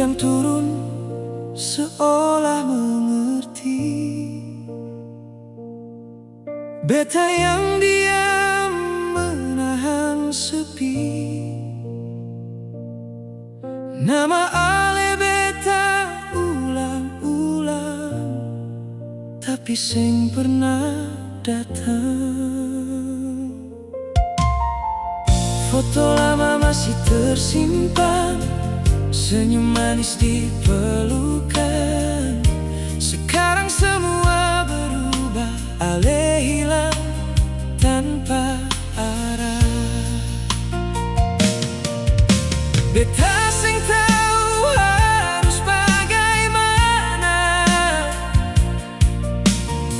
Hujan turun seolah mengerti. Beta yang diam menahan sepi. Nama ale beta ulang-ulang, tapi sing pernah datang. Foto lama masih tersimpan, senyum manis di pelukan. Sekarang semua berubah, ale hilang tanpa arah. Beta sing tahu harus bagaimana.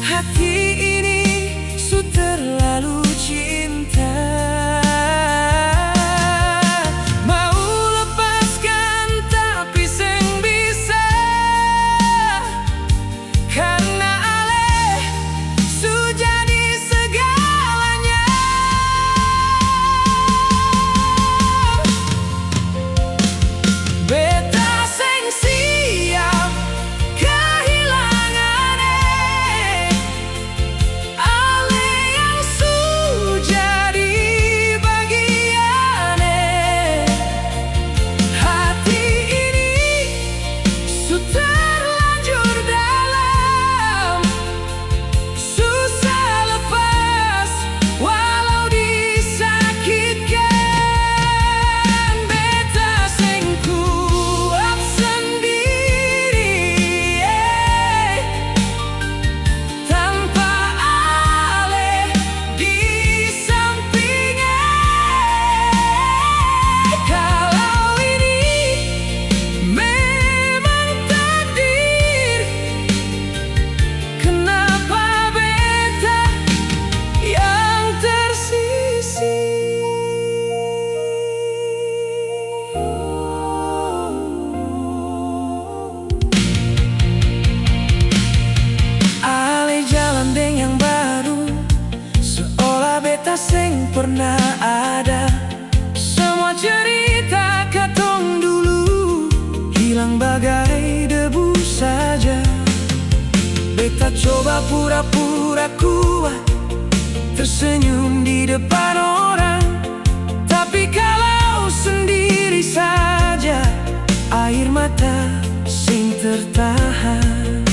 Hati ini su terlalu cinta. Mau lepaskan tapi seng bisa, karena ale su jadi segalanya. Beta seng siap kehilangan ale yang su jadi bagian. Hati ini su terlanjur dalam, susah lepas walau disakitkan. Beta seng kuat sendiri, tanpa ale di sampingnya. Kalau ini memang takdir, kenapa beta yang tersisih? Ale jalan deng yang baru, seolah beta seng pernah ada. Semua cerita katong dulu hilang bagai debu saja. Beta coba pura-pura kuat, tersenyum di depan orang, tapi kalau sendiri saja air mata sing tertahan.